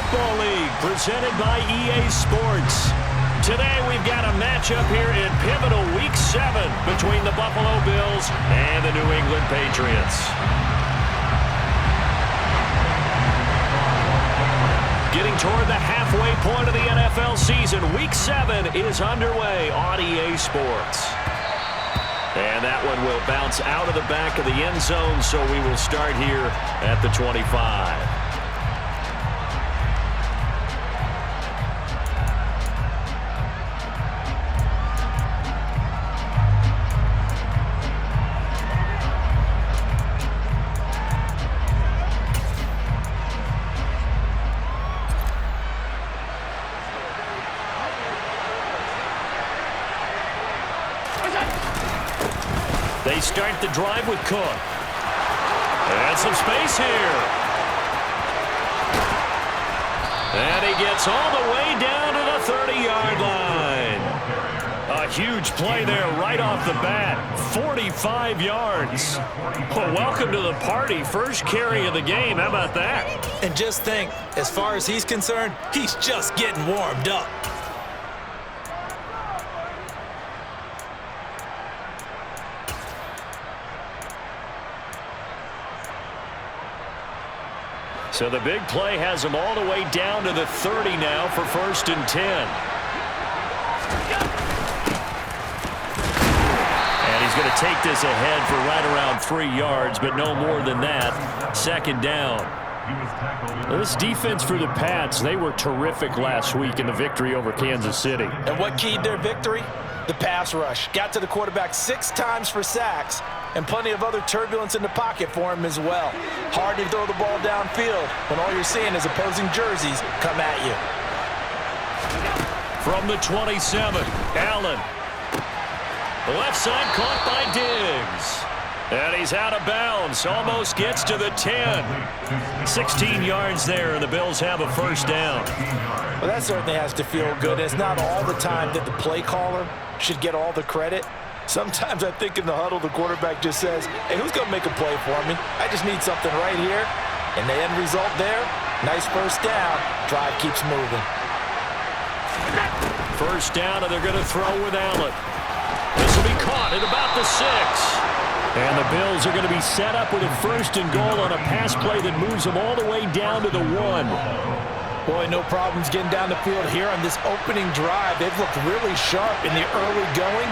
Football League, presented by EA Sports. Today we've got a matchup here in pivotal Week 7 between the Buffalo Bills and the New England Patriots. Getting toward the halfway point of the NFL season, Week 7 is underway on EA Sports. And that one will bounce out of the back of the end zone, so we will start here at the 25. They start the drive with Cook. And some space here. And he gets all the way down to the 30-yard line. A huge play there right off the bat. 45 yards. Well, welcome to the party. First carry of the game. How about that? And just think, as far as he's concerned, he's just getting warmed up. So the big play has him all the way down to the 30 now for 1st and 10. And he's going to take this ahead for right around 3 yards, but no more than that. 2nd down. This defense for the Pats, they were terrific last week in the victory over Kansas City. And what keyed their victory? The pass rush. Got to the quarterback 6 times for sacks. And plenty of other turbulence in the pocket for him as well. Hard to throw the ball downfield when all you're seeing is opposing jerseys come at you. From the 27, Allen. The left side caught by Diggs. And he's out of bounds. Almost gets to the 10. 16 yards there, and the Bills have a 1st down. Well, that certainly has to feel good. It's not all the time that the play caller should get all the credit. Sometimes I think in the huddle, the quarterback just says, hey, who's going to make a play for me? I just need something right here. And the end result there, nice 1st down. Drive keeps moving. 1st down, and they're going to throw with Allen. This will be caught at about the 6. And the Bills are going to be set up with a 1st and goal on a pass play that moves them all the way down to the 1. Boy, no problems getting down the field here on this opening drive. They've looked really sharp in the early going,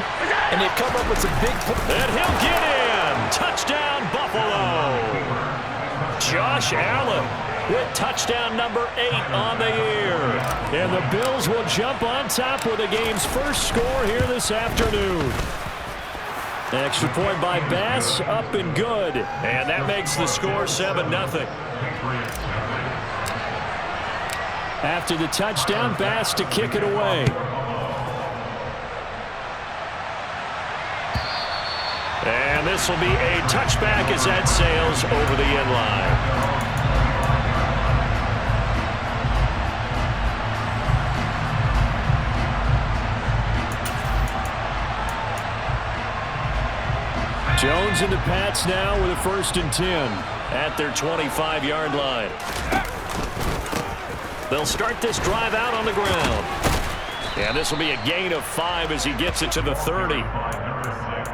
and they've come up with some big... And he'll get in! Touchdown, Buffalo! Josh Allen with touchdown number 8 on the year. And the Bills will jump on top with the game's first score here this afternoon. Extra point by Bass, up and good. And that makes the score 7-0. After the touchdown, Bass to kick it away. And this will be a touchback as that sails over the end line. Jones and the Pats now with a 1st and 10 at their 25-yard line. They'll start this drive out on the ground. And this will be a gain of 5 as he gets it to the 30.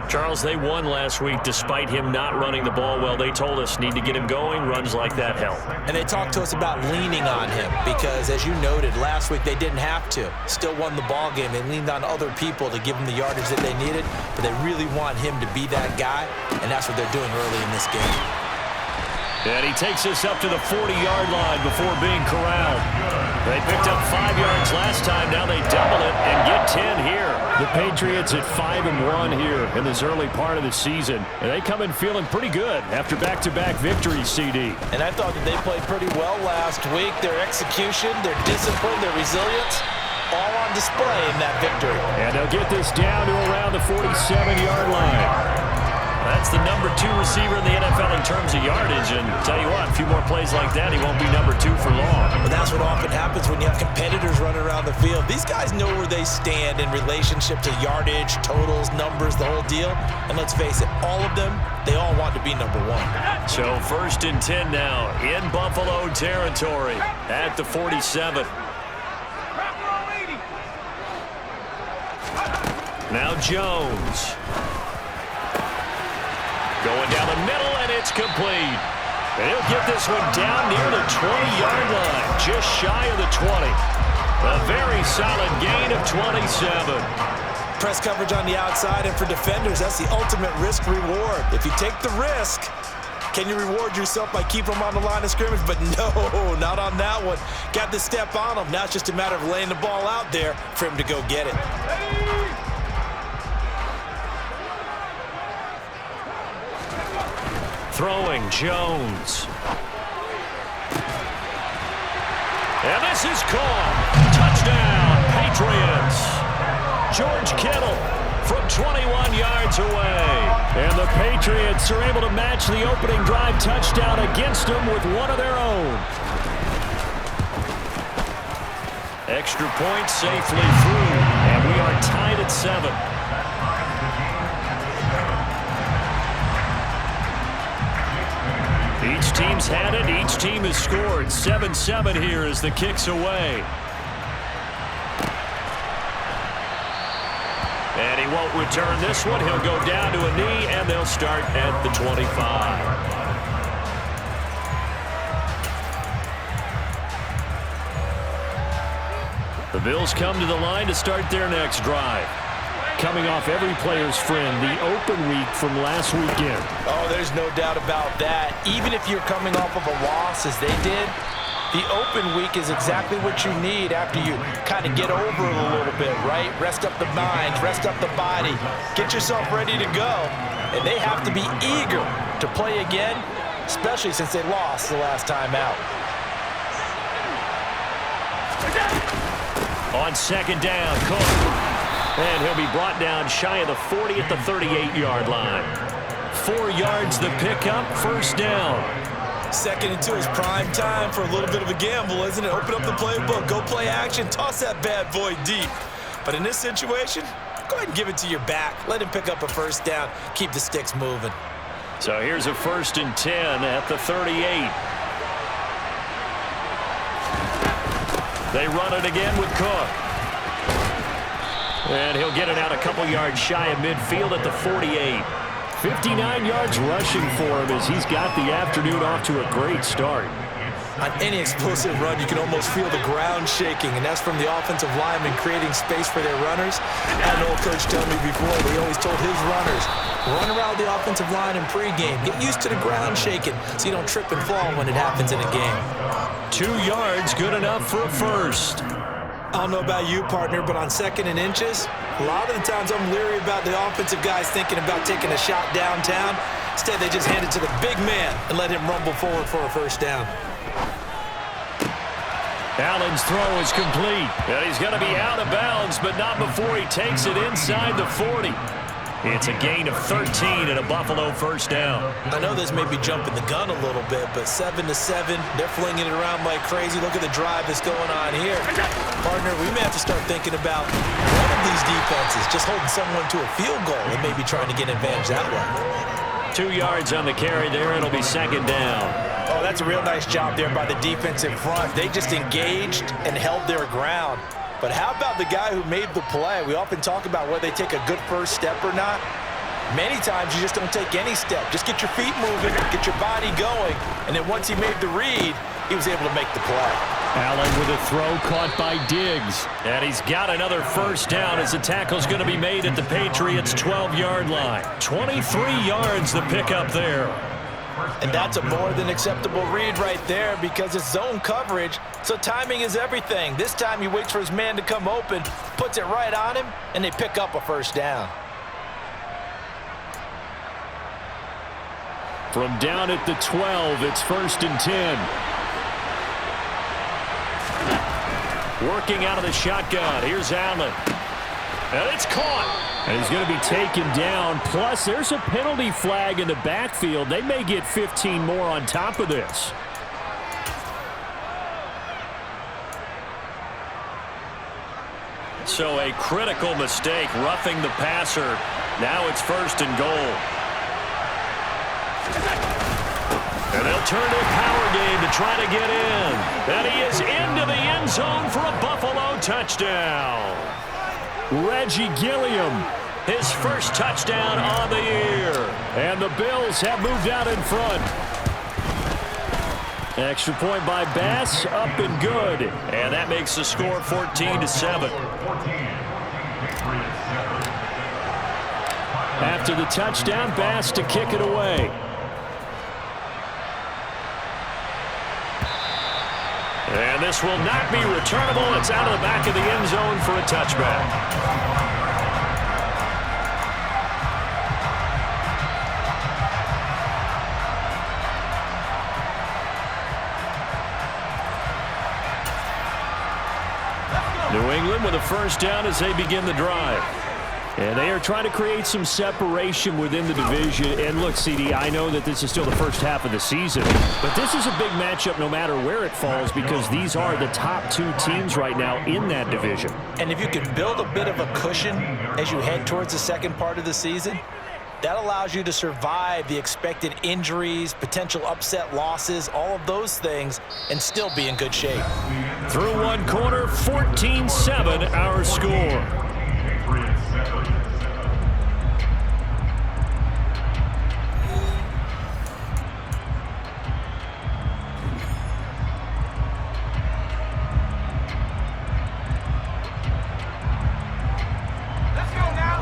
Charles, they won last week despite him not running the ball well. They told us need to get him going. Runs like that help. And they talked to us about leaning on him because, as you noted, last week they didn't have to. Still won the ball game. They leaned on other people to give them the yardage that they needed, but they really want him to be that guy, and that's what they're doing early in this game. And he takes us up to the 40-yard line before being corralled. They picked up 5 yards last time. Now they double it and get 10 here. The Patriots at 5-1 here in this early part of the season. And they come in feeling pretty good after back-to-back victories, CD. And I thought that they played pretty well last week. Their execution, their discipline, their resilience, all on display in that victory. And they'll get this down to around the 47-yard line. That's the number 2 receiver in the NFL in terms of yardage. And tell you what, a few more plays like that, he won't be number 2 for long. But that's what often happens happens when you have competitors running around the field. These guys know where they stand in relationship to yardage, totals, numbers, the whole deal. And let's face it, all of them, they all want to be number one. So 1st and 10 now in Buffalo territory at the 47. Now Jones. Going down the middle, and it's complete. And he'll get this one down near the 20-yard line, just shy of the 20. A very solid gain of 27. Press coverage on the outside, and for defenders, that's the ultimate risk-reward. If you take the risk, can you reward yourself by keeping them on the line of scrimmage? But no, not on that one. Got the step on him. Now it's just a matter of laying the ball out there for him to go get it. Throwing Jones. And this is caught. Touchdown, Patriots. George Kittle from 21 yards away. And the Patriots are able to match the opening drive touchdown against them with one of their own. Extra point safely through, and we are tied at 7. Each team's had it. Each team has scored. 7-7 here as the kick's away. And he won't return this one. He'll go down to a knee, and they'll start at the 25. The Bills come to the line to start their next drive. Coming off every player's friend, the open week from last weekend. Oh, there's no doubt about that. Even if you're coming off of a loss as they did, the open week is exactly what you need after you kind of get over it a little bit, right? Rest up the mind, rest up the body, get yourself ready to go. And they have to be eager to play again, especially since they lost the last time out. On 2nd down, Cook. And he'll be brought down shy of the 40 at the 38-yard line. 4 yards the pickup, 1st down. 2nd and 2 is prime time for a little bit of a gamble, isn't it? Open up the playbook, go play action, toss that bad boy deep. But in this situation, go ahead and give it to your back. Let him pick up a 1st down, keep the sticks moving. So here's a 1st and 10 at the 38. They run it again with Cook. And he'll get it out a couple yards shy of midfield at the 48. 59 yards rushing for him as he's got the afternoon off to a great start. On any explosive run, you can almost feel the ground shaking, and that's from the offensive linemen creating space for their runners. I had an old coach tell me before, he always told his runners, run around the offensive line in pregame. Get used to the ground shaking so you don't trip and fall when it happens in a game. 2 yards, good enough for a 1st. I don't know about you, partner, but on 2nd and inches, a lot of the times I'm leery about the offensive guys thinking about taking a shot downtown. Instead, they just hand it to the big man and let him rumble forward for a 1st down. Allen's throw is complete. And he's going to be out of bounds, but not before he takes it inside the 40. It's a gain of 13 and a Buffalo 1st down. I know this may be jumping the gun a little bit, but 7-7, they're flinging it around like crazy. Look at the drive that's going on here. Partner, we may have to start thinking about one of these defenses just holding someone to a field goal and maybe trying to get an advantage that way. 2 yards on the carry there. It'll be 2nd down. Oh, that's a real nice job there by the defense in front. They just engaged and held their ground. But how about the guy who made the play? We often talk about whether they take a good 1st step or not. Many times you just don't take any step. Just get your feet moving, get your body going, and then once he made the read, he was able to make the play. Allen with a throw caught by Diggs. And he's got another 1st down as the tackle's going to be made at the Patriots' 12-yard line. 23 yards the pickup there. And that's a more than acceptable read right there because it's zone coverage, so timing is everything. This time he waits for his man to come open, puts it right on him, and they pick up a 1st down. From down at the 12, it's 1st and 10. Working out of the shotgun. Here's Allen. And it's caught. And he's going to be taken down. Plus, there's a penalty flag in the backfield. They may get 15 more on top of this. So a critical mistake, roughing the passer. Now it's 1st and goal. And they'll turn to a power game to try to get in. And he is into the end zone for a Buffalo touchdown. Reggie Gilliam, his first touchdown on the year. And the Bills have moved out in front. Extra point by Bass, up and good. And that makes the score 14-7. After the touchdown, Bass to kick it away. And this will not be returnable. It's out of the back of the end zone for a touchback. New England with a first down as they begin the drive. And they are trying to create some separation within the division. And look, CD, I know that this is still the first half of the season, but this is a big matchup no matter where it falls because these are the top 2 teams right now in that division. And if you can build a bit of a cushion as you head towards the second part of the season, that allows you to survive the expected injuries, potential upset losses, all of those things, and still be in good shape. Through one quarter, 14-7 our score.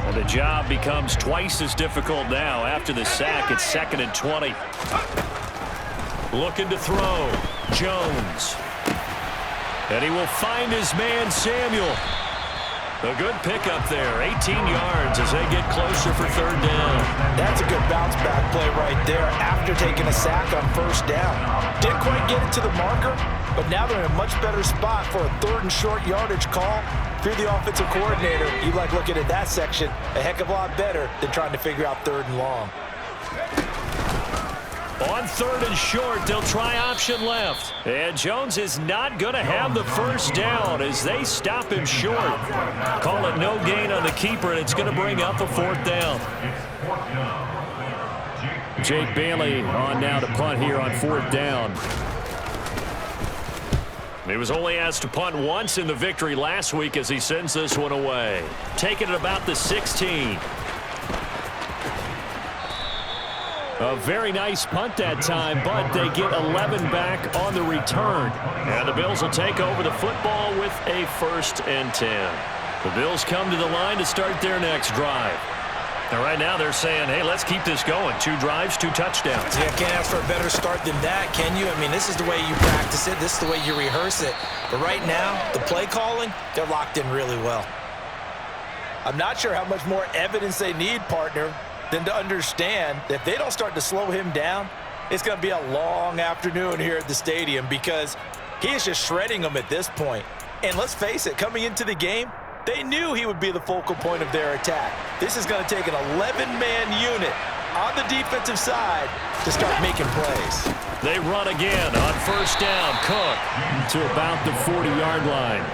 The job becomes twice as difficult now after the sack. It's 2nd and 20. Looking to throw. Jones. And he will find his man, Samuel. A good pickup there. 18 yards as they get closer for 3rd down. That's a good bounce back play right there after taking a sack on 1st down. Didn't quite get it to the marker, but now they're in a much better spot for a 3rd and short yardage call. If you're the offensive coordinator, you like looking at that section a heck of a lot better than trying to figure out 3rd and long. On 3rd and short, they'll try option left. And Jones is not going to have the first down as they stop him short. Call it no gain on the keeper, and it's going to bring up a 4th down. Jake Bailey on now to punt here on 4th down. He was only asked to punt once in the victory last week as he sends this one away. Taking it about the 16. A very nice punt that time, but they get 11 back on the return. And the Bills will take over the football with a 1st and 10. The Bills come to the line to start their next drive. And right now they're saying, hey, let's keep this going. 2 drives, 2 touchdowns. Yeah, can't ask for a better start than that, can you? I mean, this is the way you practice it. This is the way you rehearse it. But right now, the play calling, they're locked in really well. I'm not sure how much more evidence they need, partner, than to understand that if they don't start to slow him down, it's going to be a long afternoon here at the stadium because he is just shredding them at this point. And let's face it, coming into the game, they knew he would be the focal point of their attack. This is going to take an 11-man unit on the defensive side to start making plays. They run again on 1st down. Cook to about the 40-yard line.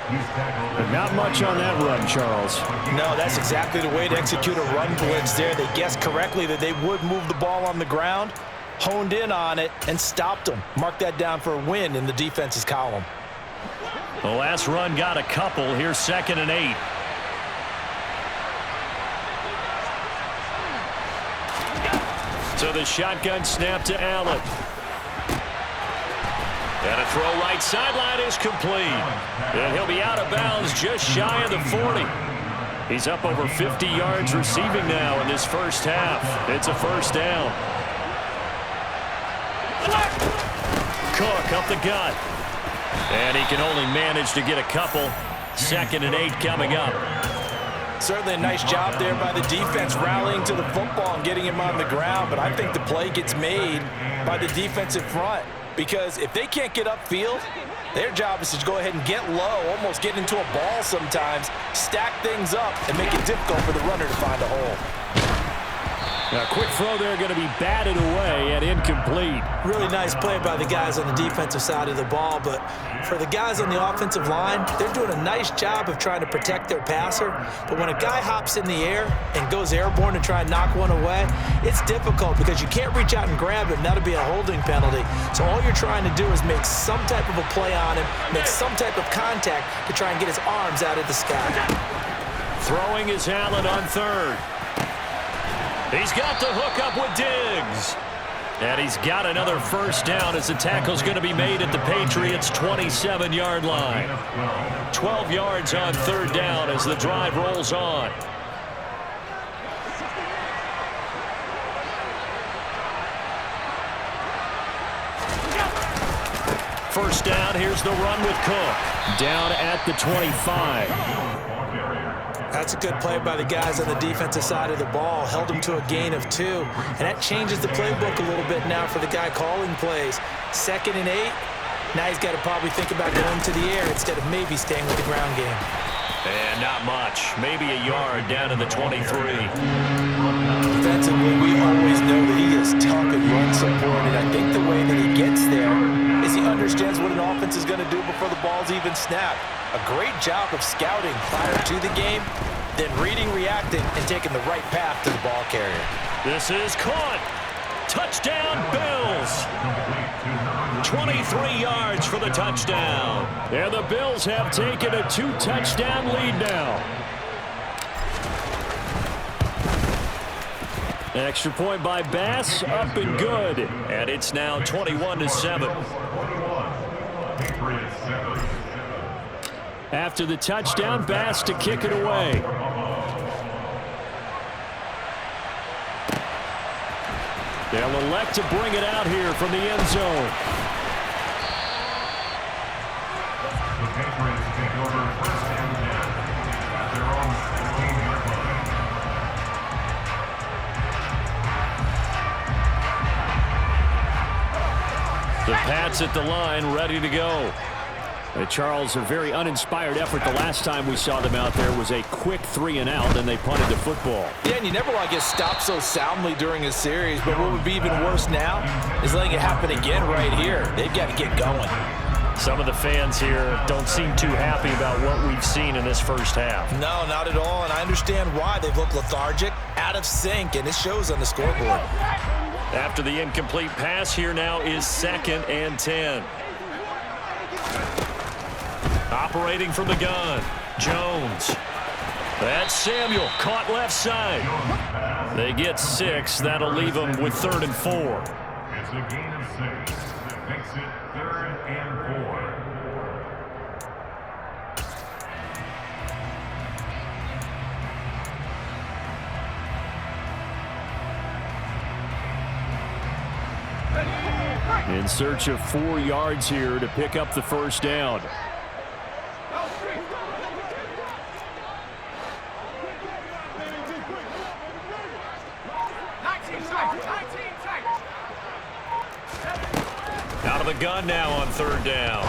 But not much on that run, Charles. No, that's exactly the way to execute a run blitz there. They guessed correctly that they would move the ball on the ground, honed in on it, and stopped them. Mark that down for a win in the defense's column. The last run got a couple. Here's 2nd and 8. So the shotgun snap to Allen. And a throw right sideline is complete. And he'll be out of bounds just shy of the 40. He's up over 50 yards receiving now in this first half. It's a 1st down. Cook up the gut. And he can only manage to get a couple. 2nd and 8 coming up. Certainly a nice job there by the defense rallying to the football and getting him on the ground. But I think the play gets made by the defensive front. Because if they can't get upfield, their job is to go ahead and get low, almost get into a ball sometimes, stack things up, and make it difficult for the runner to find a hole. A quick throw there going to be batted away and incomplete. Really nice play by the guys on the defensive side of the ball, but for the guys on the offensive line, they're doing a nice job of trying to protect their passer. But when a guy hops in the air and goes airborne to try and knock one away, it's difficult because you can't reach out and grab him. That'll be a holding penalty. So all you're trying to do is make some type of a play on him, make some type of contact to try and get his arms out of the sky. Throwing is Allen on third. He's got the hook up with Diggs. And he's got another first down as the tackle's going to be made at the Patriots' 27-yard line. 12 yards on third down as the drive rolls on. First down, here's the run with Cook. Down at the 25. That's a good play by the guys on the defensive side of the ball. Held him to a gain of 2. And that changes the playbook a little bit now for the guy calling plays. 2nd and 8. Now he's got to probably think about going to the air instead of maybe staying with the ground game. And not much. Maybe a yard down to the 23. Defensively, we always know that he is tough and run supported. I think the way that he gets there is he understands what an offense is going to do before the ball's even snapped. A great job of scouting prior to the game, then reading, reacting, and taking the right path to the ball carrier. This is caught. Touchdown, Bills. 23 yards for the touchdown. And the Bills have taken a 2-touchdown lead now. Extra point by Bass, up and good. And it's now 21-7. After the touchdown, Bass to kick it away. They'll elect to bring it out here from the end zone. The Patriots take over first and 10 at their own 16-yard line. The Pats at the line, ready to go. Charles, a very uninspired effort the last time we saw them out there was a quick 3-and-out, and they punted the football. Yeah, and you never want to get stopped so soundly during a series, but what would be even worse now is letting it happen again right here. They've got to get going. Some of the fans here don't seem too happy about what we've seen in this first half. No, not at all, and I understand why. They've looked lethargic, out of sync, and it shows on the scoreboard. After the incomplete pass, here now is 2nd and 10. Operating from the gun, Jones. That's Samuel, caught left side. They get 6. That'll leave them with 3rd and 4. It's a gain of 6. That makes it 3rd and 4. In search of 4 yards here to pick up the first down. Out of the gun now on 3rd down.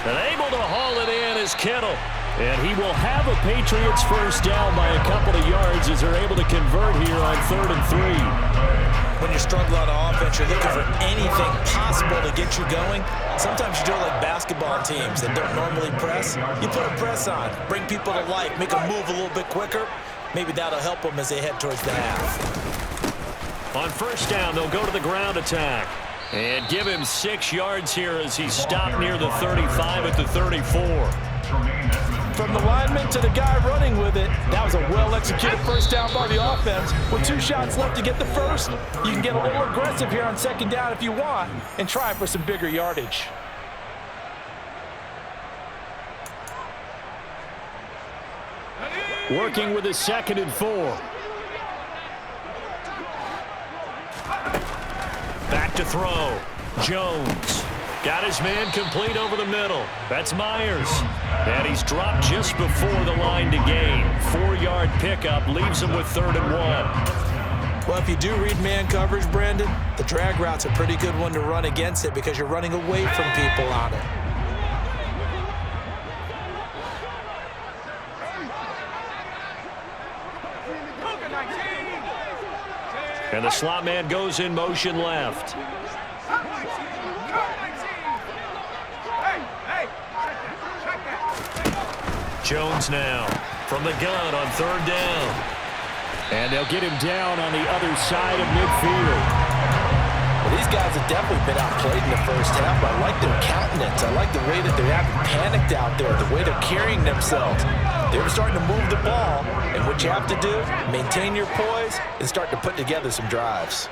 And able to haul it in is Kittle. And he will have a Patriots first down by a couple of yards as they're able to convert here on 3rd and 3. When you're struggling on offense, you're looking for anything possible to get you going. Sometimes you do it like basketball teams that don't normally press. You put a press on, bring people to life, make them move a little bit quicker. Maybe that'll help them as they head towards the half. On first down, they'll go to the ground attack. And give him 6 yards here as he's stopped near the 35 at the 34. From the lineman to the guy running with it, that was a well-executed first down by the offense. With 2 shots left to get the first, you can get a little aggressive here on 2nd down if you want and try for some bigger yardage. Working with his 2nd and 4. Back to throw. Jones. Got his man complete over the middle. That's Myers. And he's dropped just before the line to gain. 4-yard pickup leaves him with 3rd and 1. Well, if you do read man coverage, Brandon, the drag route's a pretty good one to run against it because you're running away from people on it. And the slot man goes in motion left. Jones now from the gun on third down. And they'll get him down on the other side of midfield. Well, these guys have definitely been outplayed in the first half. I like their countenance. I like the way that they're having panicked out there, the way they're carrying themselves. They're starting to move the ball, and what you have to do, maintain your poise and start to put together some drives.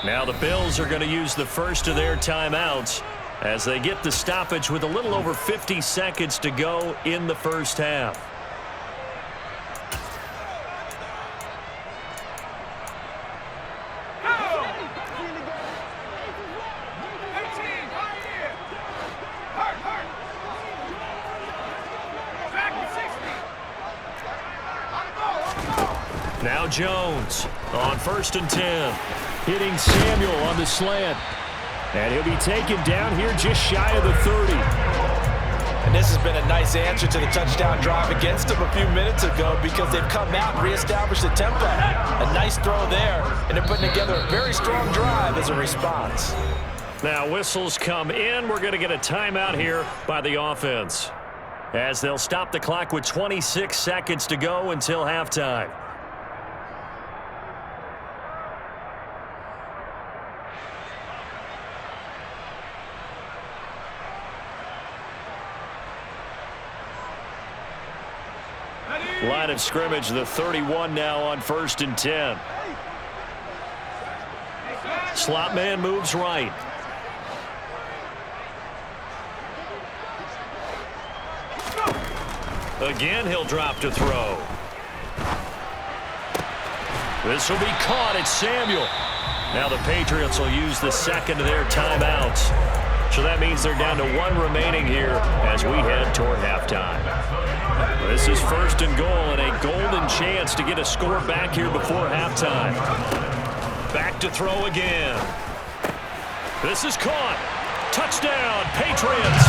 Now the Bills are going to use the first of their timeouts as they get the stoppage with a little over 50 seconds to go in the first half. Now Jones on 1st and 10. Hitting Samuel on the slant. And he'll be taken down here just shy of the 30. And this has been a nice answer to the touchdown drive against them a few minutes ago because they've come out and reestablished the tempo. A nice throw there, and they're putting together a very strong drive as a response. Now whistles come in. We're going to get a timeout here by the offense as they'll stop the clock with 26 seconds to go until halftime. Line of scrimmage, the 31 now on 1st and 10. Slot man moves right. Again, he'll drop to throw. This will be caught. It's Samuel. Now the Patriots will use the second of their timeouts. So that means they're down to one remaining here as we head toward halftime. This is 1st and goal and a golden chance to get a score back here before halftime. Back to throw again. This is caught. Touchdown, Patriots.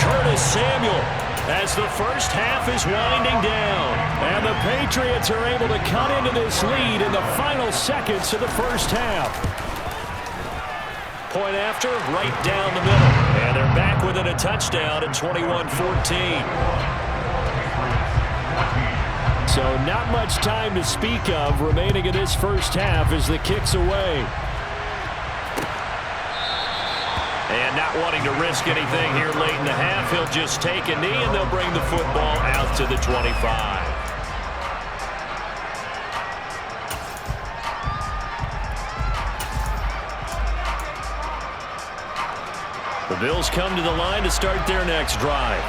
Curtis Samuel as the first half is winding down. And the Patriots are able to cut into this lead in the final seconds of the first half. Point after, right down the middle. And they're back within a touchdown at 21-14. So not much time to speak of remaining in this first half as the kick's away. And not wanting to risk anything here late in the half, he'll just take a knee and they'll bring the football out to the 25. The Bills come to the line to start their next drive.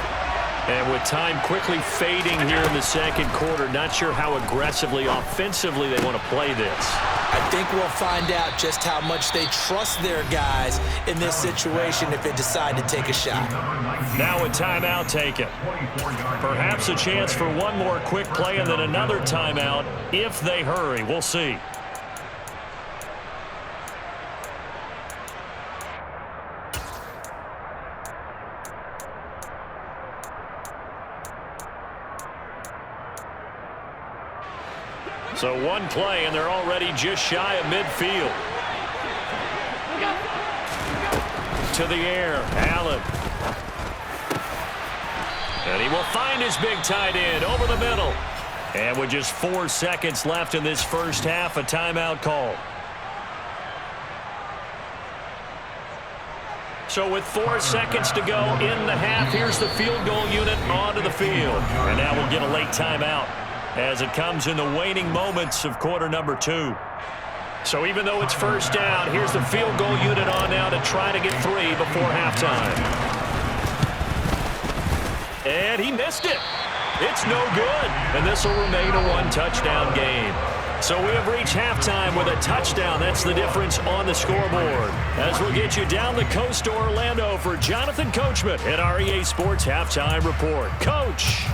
And with time quickly fading here in the second quarter, not sure how aggressively, offensively they want to play this. I think we'll find out just how much they trust their guys in this situation if they decide to take a shot. Now a timeout taken. Perhaps a chance for one more quick play and then another timeout if they hurry. We'll see. So one play, and they're already just shy of midfield. To the air, Allen. And he will find his big tight end over the middle. And with just 4 seconds left in this first half, a timeout call. So with 4 seconds to go in the half, here's the field goal unit onto the field. And now we'll get a late timeout as it comes in the waning moments of quarter number 2. So even though it's first down, here's the field goal unit on now to try to get 3 before halftime. And he missed it. It's no good. And this will remain a one-touchdown game. So we have reached halftime with a touchdown. That's the difference on the scoreboard. As we'll get you down the coast to Orlando for Jonathan Coachman at our EA Sports Halftime Report. Coach.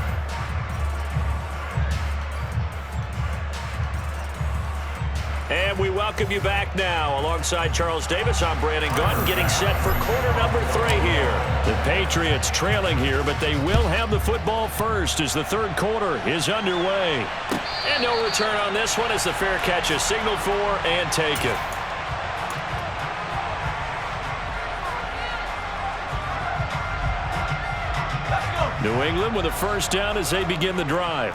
And And we welcome you back now. Alongside Charles Davis, I'm Brandon Gaudin, getting set for quarter number 3 here. The Patriots trailing here, but they will have the football first as the third quarter is underway. And no return on this one as the fair catch is signaled for and taken. New England with a first down as they begin the drive.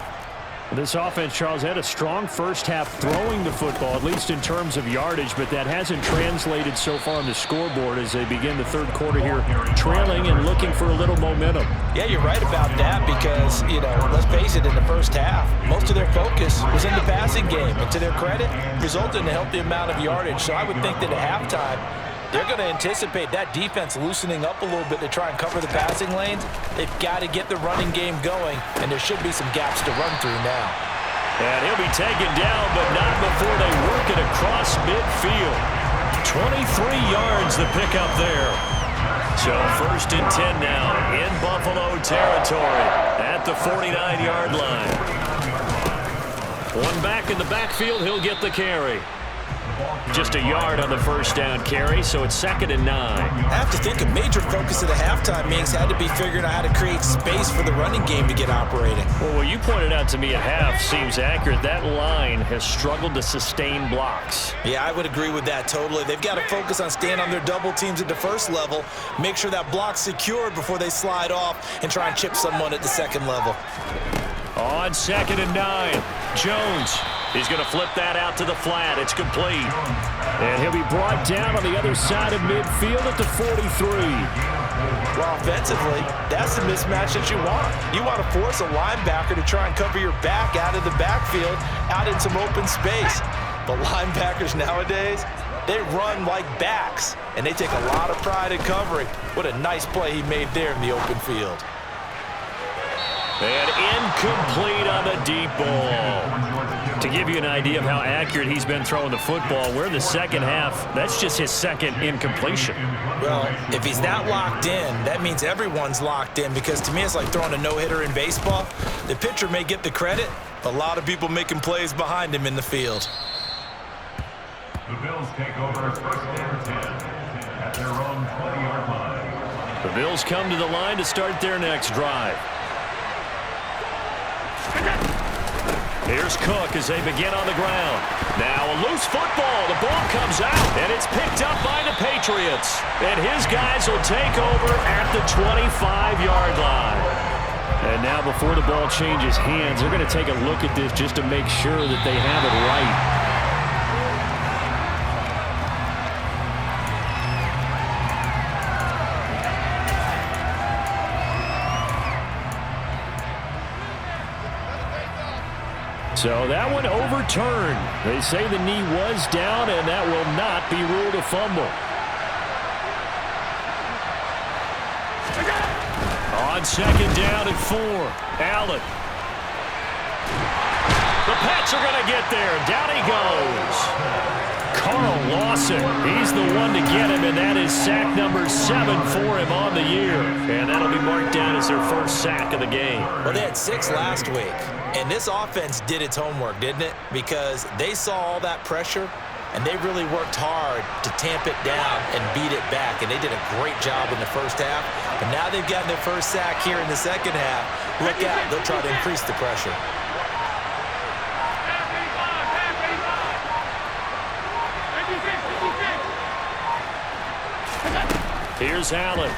This offense, Charles, had a strong first half throwing the football, at least in terms of yardage, but that hasn't translated so far on the scoreboard as they begin the third quarter here, trailing and looking for a little momentum. Yeah, you're right about that because, let's face it, in the first half, most of their focus was in the passing game. And to their credit, resulted in a healthy amount of yardage. So I would think that at halftime, they're going to anticipate that defense loosening up a little bit to try and cover the passing lanes. They've got to get the running game going, and there should be some gaps to run through now. And he'll be taken down, but not before they work it across midfield. 23 yards the pickup there. So 1st and 10 now in Buffalo territory at the 49-yard line. One back in the backfield, he'll get the carry. Just a yard on the first down carry, so it's 2nd and 9. I have to think a major focus of the halftime meetings had to be figuring out how to create space for the running game to get operating. Well, what you pointed out to me at half seems accurate. That line has struggled to sustain blocks. Yeah, I would agree with that totally. They've got to focus on staying on their double teams at the first level, make sure that block's secured before they slide off and try and chip someone at the second level. On 2nd and 9, Jones. He's going to flip that out to the flat. It's complete. And he'll be brought down on the other side of midfield at the 43. Well, offensively, that's the mismatch that you want. You want to force a linebacker to try and cover your back out of the backfield, out in some open space. But linebackers nowadays, they run like backs, and they take a lot of pride in covering. What a nice play he made there in the open field. And incomplete on the deep ball. To give you an idea of how accurate he's been throwing the football, we're in the second half. That's just his second incompletion. Well, if he's not locked in, that means everyone's locked in because to me it's like throwing a no-hitter in baseball. The pitcher may get the credit, but a lot of people making plays behind him in the field. The Bills take over 1st and 10 at their own 20-yard line. The Bills come to the line to start their next drive. Here's Cook as they begin on the ground. Now a loose football. The ball comes out, and it's picked up by the Patriots. And his guys will take over at the 25-yard line. And now before the ball changes hands, they're going to take a look at this just to make sure that they have it right. So that one overturned. They say the knee was down, and that will not be ruled a fumble. On 2nd down and 4, Allen. The Pats are going to get there. Down he goes. Carl Lawson, he's the one to get him, and that is sack number 7 for him on the year. And that'll be marked down as their first sack of the game. Well, they had 6 last week. And this offense did its homework, didn't it? Because they saw all that pressure, and they really worked hard to tamp it down and beat it back. And they did a great job in the first half. But now they've gotten their first sack here in the second half. Look out, they'll try to increase the pressure. Here's Allen.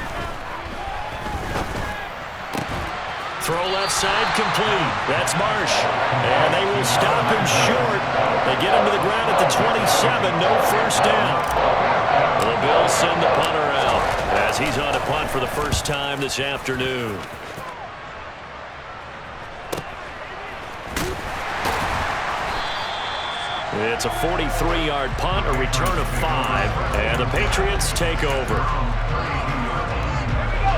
Throw left side complete. That's Marsh. And they will stop him short. They get him to the ground at the 27. No first down. The Bills send the punter out as he's on a punt for the first time this afternoon. It's a 43-yard punt, a return of 5, and the Patriots take over.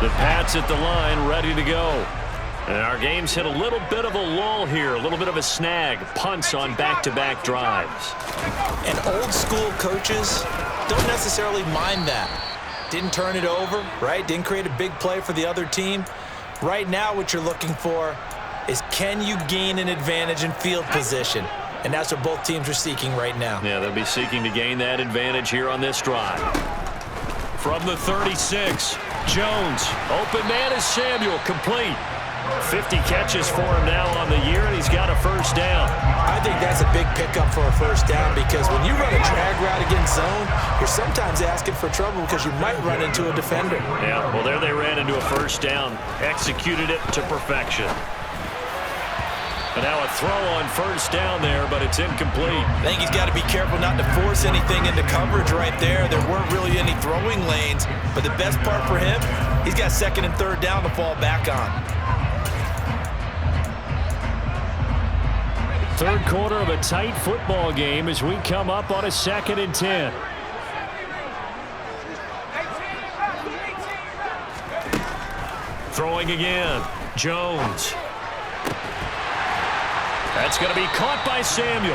The Pats at the line, ready to go. And our game's hit a little bit of a lull here, a little bit of a snag. Punts on back-to-back drives. And old-school coaches don't necessarily mind that. Didn't turn it over, right? Didn't create a big play for the other team. Right now what you're looking for is can you gain an advantage in field position? and that's what both teams are seeking right now. Yeah, they'll be seeking to gain that advantage here on this drive. From the 36, Jones. Open man is Samuel, complete. 50 catches for him now on the year, and he's got a first down. I think that's a big pickup for a first down because when you run a drag route against zone, you're sometimes asking for trouble because you might run into a defender. Yeah, well, there they ran into a first down. Executed it to perfection. And now a throw on first down there, but it's incomplete. I think he's got to be careful not to force anything into coverage right there. There weren't really any throwing lanes, but the best part for him, he's got second and third down to fall back on. Third quarter of a tight football game as we come up on a 2nd and 10. Throwing again. Jones. That's going to be caught by Samuel.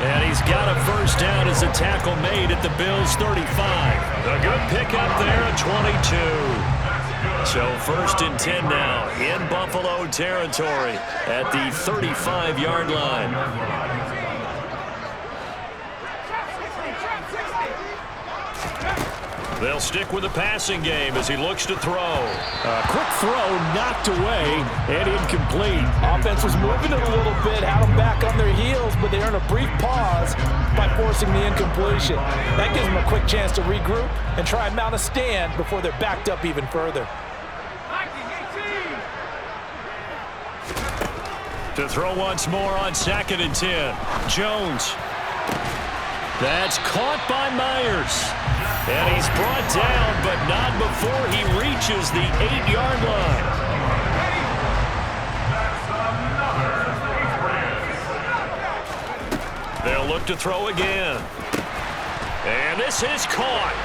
And he's got a first down as a tackle made at the Bills' 35. A good pickup there at 22. So 1st and 10 now in Buffalo territory at the 35-yard line. They'll stick with the passing game as he looks to throw. A quick throw knocked away and incomplete. Offense was moving it a little bit, had them back on their heels, but they earned a brief pause by forcing the incompletion. That gives them a quick chance to regroup and try and mount a stand before they're backed up even further. To throw once more on 2nd and 10. Jones. That's caught by Myers. And he's brought down, but not before he reaches the 8-yard line. They'll look to throw again. And this is caught.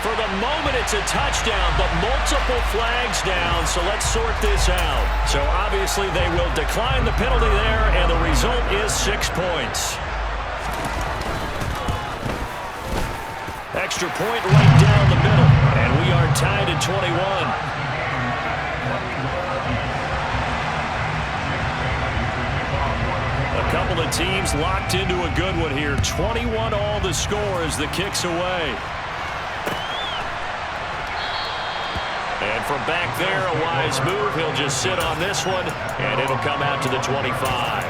For the moment, it's a touchdown, but multiple flags down, so let's sort this out. So obviously they will decline the penalty there, and the result is 6 points. Extra point right down the middle, and we are tied at 21. A couple of teams locked into a good one here. 21 all the score as the kick's away. And from back there, a wise move. He'll just sit on this one, and it'll come out to the 25.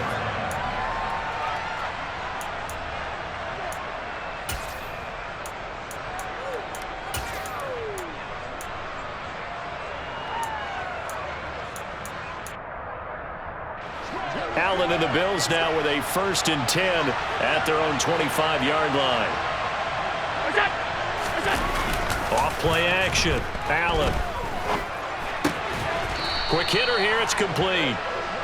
Allen and the Bills now with a 1st and 10 at their own 25-yard line. Off play action. Allen. Quick hitter here, it's complete.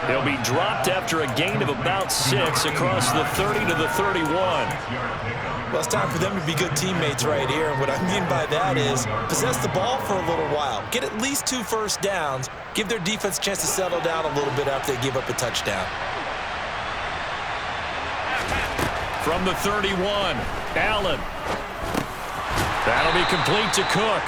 He'll be dropped after a gain of about 6 across the 30 to the 31. Well, it's time for them to be good teammates right here. And what I mean by that is possess the ball for a little while. Get at least 2 first downs. Give their defense a chance to settle down a little bit after they give up a touchdown. From the 31, Allen. That'll be complete to Cook.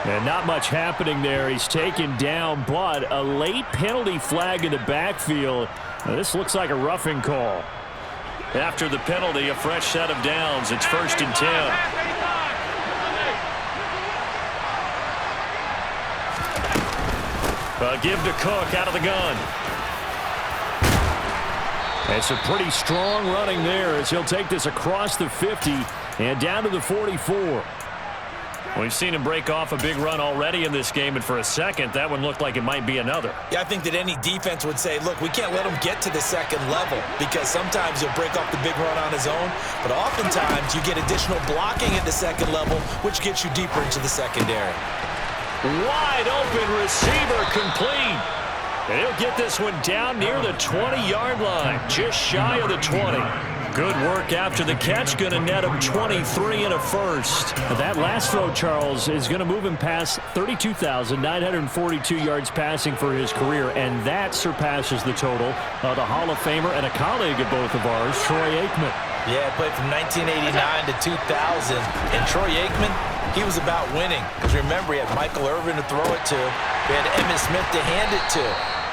And not much happening there. He's taken down, but a late penalty flag in the backfield. Now, this looks like a roughing call. After the penalty, a fresh set of downs. It's 1st and 10. Give to Cook out of the gun. It's a pretty strong running there as he'll take this across the 50 and down to the 44. We've seen him break off a big run already in this game, and for a second, that one looked like it might be another. Yeah, I think that any defense would say, look, we can't let him get to the second level because sometimes he'll break off the big run on his own, but oftentimes you get additional blocking at the second level, which gets you deeper into the secondary. Wide open receiver complete. And he'll get this one down near the 20-yard line, just shy of the 20. Good work after the catch, going to net him 23 and a first. That last throw, Charles, is going to move him past 32,942 yards passing for his career, and that surpasses the total of the Hall of Famer and a colleague of both of ours, Troy Aikman. Yeah, played from 1989 to 2000, and Troy Aikman, he was about winning. Because remember, he had Michael Irvin to throw it to. He had Emmitt Smith to hand it to.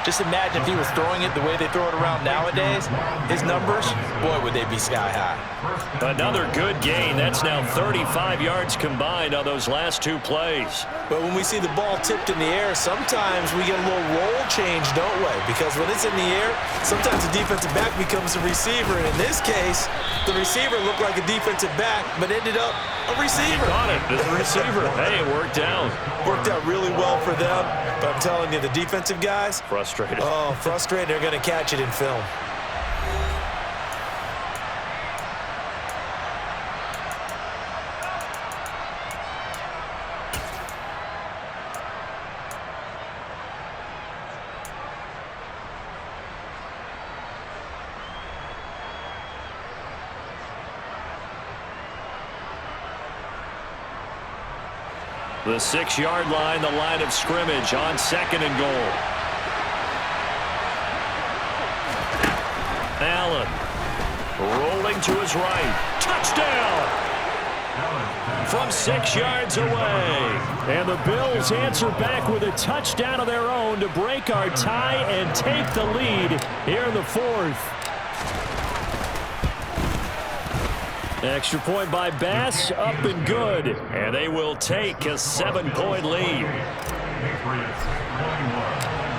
Just imagine if he was throwing it the way they throw it around nowadays. His numbers, boy, would they be sky high. Another good gain. That's now 35 yards combined on those last two plays. But when we see the ball tipped in the air, sometimes we get a little roll change, don't we? Because when it's in the air, sometimes the defensive back becomes a receiver. And in this case, the receiver looked like a defensive back, but ended up a receiver. He caught it as a receiver. Hey, it worked out. Worked out really well for them. But I'm telling you, the defensive guys, frustrated. Oh, frustrated. They're going to catch it in film. The 6-yard line, the line of scrimmage on 2nd and goal. Allen rolling to his right. Touchdown! From 6 yards away. And the Bills answer back with a touchdown of their own to break our tie and take the lead here in the 4th. Extra point by Bass, up and good. And they will take a 7-point lead.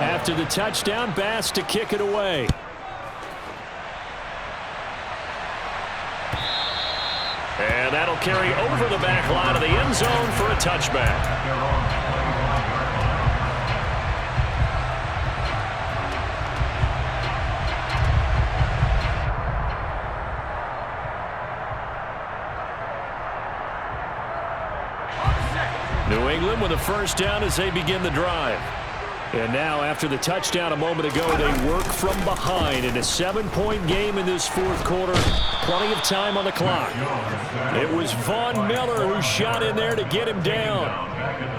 After the touchdown, Bass to kick it away. And that'll carry over the back line of the end zone for a touchback. New England with a first down as they begin the drive. And now, after the touchdown a moment ago, they work from behind in a 7-point game in this 4th quarter. Plenty of time on the clock. It was Von Miller who shot in there to get him down.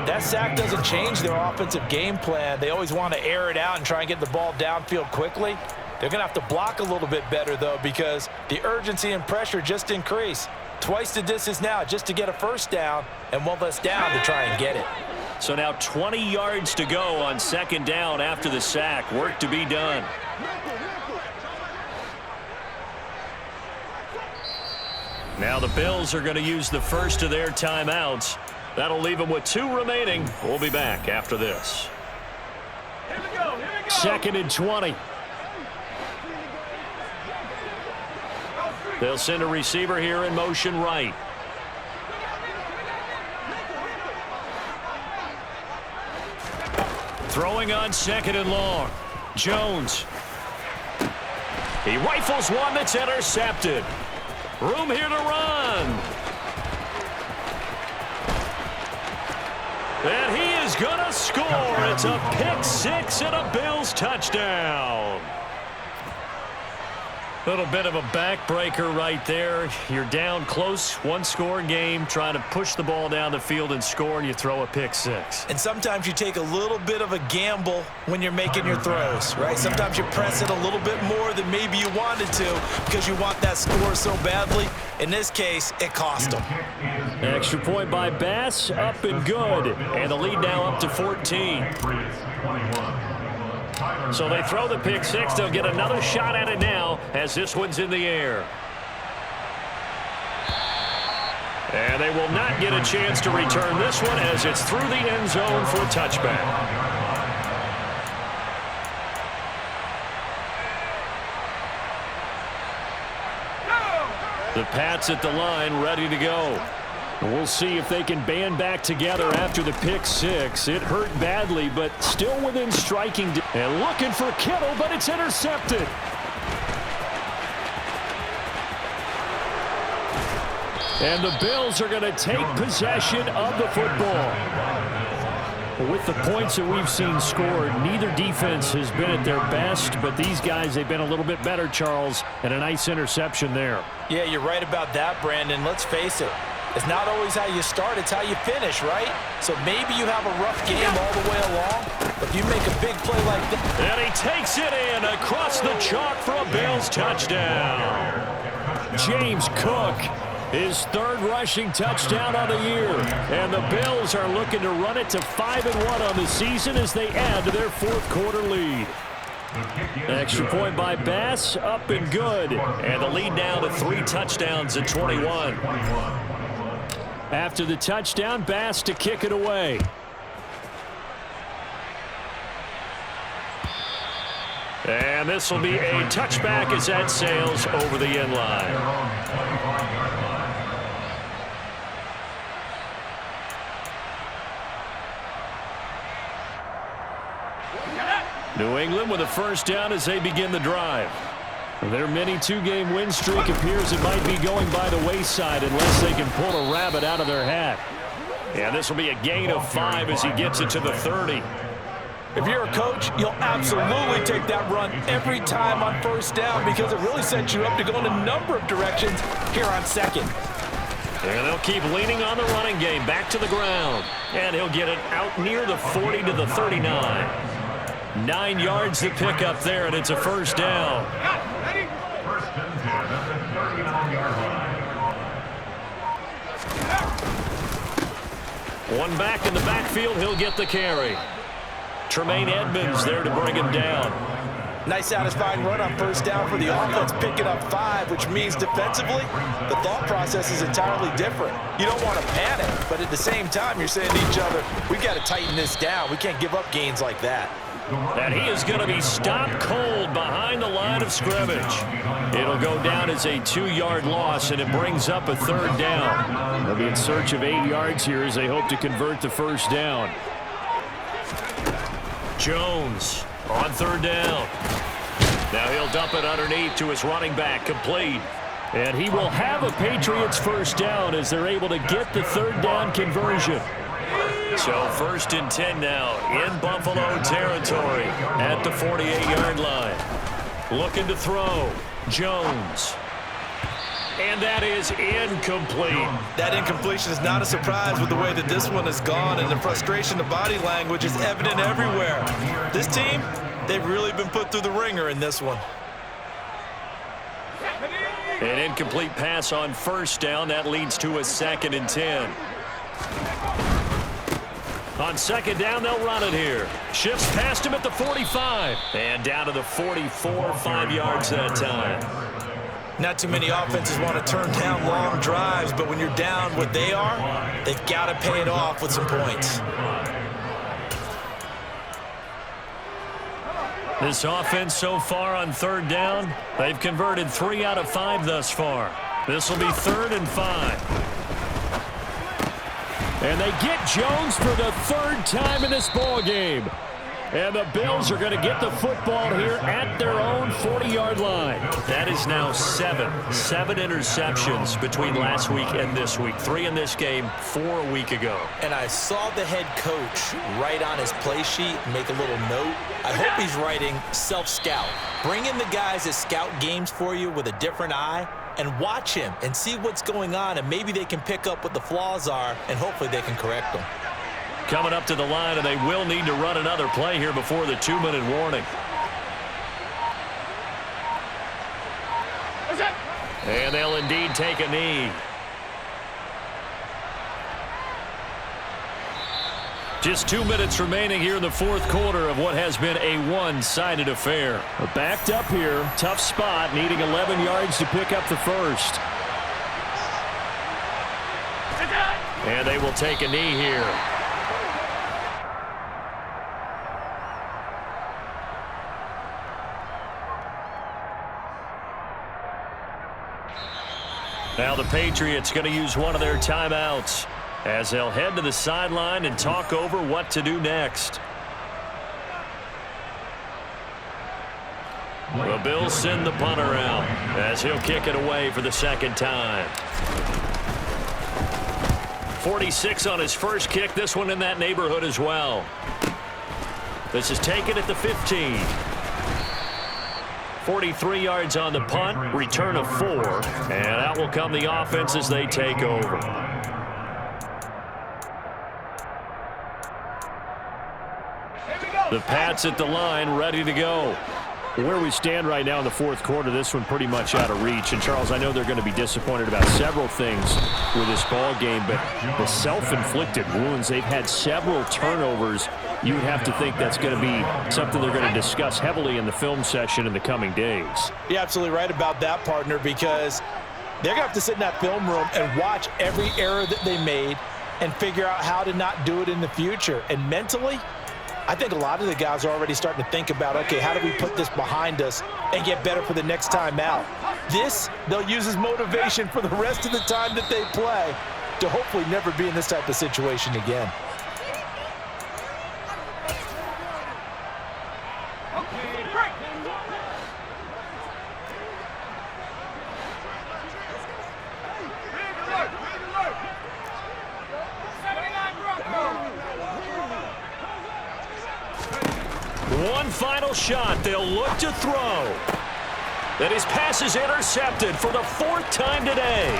That sack doesn't change their offensive game plan. They always want to air it out and try and get the ball downfield quickly. They're going to have to block a little bit better, though, because the urgency and pressure just increase. Twice the distance now just to get a first down, and one less down to try and get it. So now 20 yards to go on 2nd down after the sack. Work to be done. Now the Bills are going to use the first of their timeouts. That'll leave them with 2 remaining. We'll be back after this. Here we go. 2nd and 20. They'll send a receiver here in motion right. Throwing on 2nd and long. Jones. He rifles one that's intercepted. Room here to run. And he is going to score. It's a pick-6 and a Bills touchdown. Little bit of a backbreaker right there. You're down close, 1-score game, trying to push the ball down the field and score, and you throw a pick-6. And sometimes you take a little bit of a gamble when you're making your throws, right? Sometimes you press it a little bit more than maybe you wanted to because you want that score so badly. In this case, it cost them. Extra point by Bass, up and good. And the lead now up to 14. So they throw the pick-6. They'll get another shot at it now as this one's in the air. And they will not get a chance to return this one as it's through the end zone for a touchback. The Pats at the line ready to go. We'll see if they can band back together after the pick-6. It hurt badly, but still within striking. And looking for Kittle, but it's intercepted. And the Bills are going to take possession of the football. With the points that we've seen scored, neither defense has been at their best, but these guys, they've been a little bit better, Charles, and a nice interception there. Yeah, you're right about that, Brandon. Let's face it. It's not always how you start, it's how you finish, right? So maybe you have a rough game all the way along, but if you make a big play like that. And he takes it in across the chalk for a Bills touchdown. James Cook, his 3rd rushing touchdown on the year. And the Bills are looking to run it to 5-1 on the season as they add to their 4th quarter lead. Extra point by Bass, up and good. And the lead now to 3 touchdowns at 21. After the touchdown, Bass to kick it away. And this will be a touchback as that sails over the end line. New England with a first down as they begin the drive. Their mini 2-game win streak appears it might be going by the wayside unless they can pull a rabbit out of their hat. And this will be a gain of 5 as he gets it to the 30. If you're a coach, you'll absolutely take that run every time on first down because it really sets you up to go in a number of directions here on second. And they'll keep leaning on the running game back to the ground. And he'll get it out near the 40 to the 39. 9 yards to pick up there, and it's a first down. First and 10 at the 39-yard line. One back in the backfield, he'll get the carry. Tremaine Edmonds there to bring him down. Nice satisfying run on first down for the offense, picking up 5, which means defensively, the thought process is entirely different. You don't want to panic, but at the same time, you're saying to each other, we've got to tighten this down. We can't give up gains like that. And he is going to be stopped cold behind the line of scrimmage. It'll go down as a 2-yard loss, and it brings up a third down. They'll be in search of 8 yards here as they hope to convert the first down. Jones on third down. Now he'll dump it underneath to his running back, complete. And he will have a Patriots first down as they're able to get the third down conversion. So first and 10 now in Buffalo territory at the 48-yard line. Looking to throw. Jones. And that is incomplete. That incompletion is not a surprise with the way that this one has gone, and the frustration, the body language is evident everywhere. This team, they've really been put through the ringer in this one. An incomplete pass on first down. That leads to a 2nd and 10. On second down, they'll run it here. Shifts past him at the 45. And down to the 44, 5 yards that time. Not too many offenses want to turn down long drives, but when you're down what they are, they've got to pay it off with some points. This offense so far on third down, they've converted 3 out of 5 thus far. This will be 3rd and 5. And they get Jones for the 3rd time in this ball game. And the Bills are going to get the football here at their own 40-yard line. That is now 7 interceptions between last week and this week. 3 in this game, 4 a week ago. And I saw the head coach write on his play sheet, make a little note. I hope he's writing self-scout. Bring in the guys that scout games for you with a different eye and watch him and see what's going on, and maybe they can pick up what the flaws are, and hopefully they can correct them. Coming up to the line, and they will need to run another play here before the 2-minute warning. And they'll indeed take a knee. Just 2 minutes remaining here in the fourth quarter of what has been a one-sided affair. Backed up here, tough spot, needing 11 yards to pick up the first. And they will take a knee here. Now the Patriots going to use one of their timeouts as they'll head to the sideline and talk over what to do next. The Bills send the punter out as he'll kick it away for the 2nd time. 46 on his first kick, this one in that neighborhood as well. This is taken at the 15. 43 yards on the punt, return of 4, and out will come the offense as they take over. The Pats at the line, ready to go. Where we stand right now in the fourth quarter, this one pretty much out of reach. And, Charles, I know they're going to be disappointed about several things with this ball game, but the self-inflicted wounds, they've had several turnovers. You would have to think that's going to be something they're going to discuss heavily in the film session in the coming days. You're absolutely right about that, partner, because they're going to have to sit in that film room and watch every error that they made and figure out how to not do it in the future. And mentally, I think a lot of the guys are already starting to think about, okay, how do we put this behind us and get better for the next time out? This, they'll use as motivation for the rest of the time that they play to hopefully never be in this type of situation again. One final shot they'll look to throw. And his pass is intercepted for the fourth time today.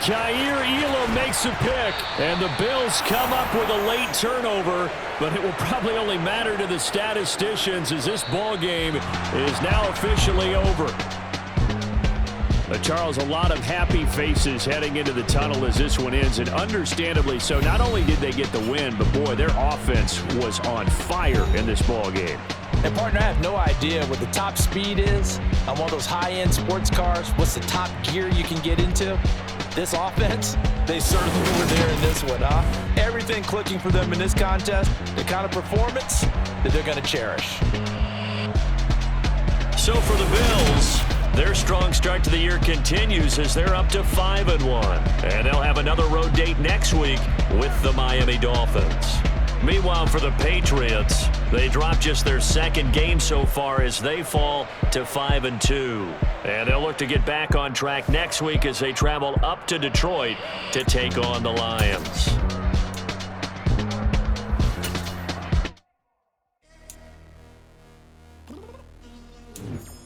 Kaiir Elam makes a pick, and the Bills come up with a late turnover, but it will probably only matter to the statisticians as this ball game is now officially over. Charles, a lot of happy faces heading into the tunnel as this one ends, and understandably so. Not only did they get the win, but boy, their offense was on fire in this ball game. And partner, I have no idea what the top speed is on one of those high-end sports cars. What's the top gear you can get into? This offense, they certainly were there in this one, huh? Everything clicking for them in this contest, the kind of performance that they're going to cherish. So for the Bills, their strong start to the year continues as they're up to 5-1. And they'll have another road date next week with the Miami Dolphins. Meanwhile, for the Patriots, they dropped just their second game so far as they fall to 5-2. And they'll look to get back on track next week as they travel up to Detroit to take on the Lions.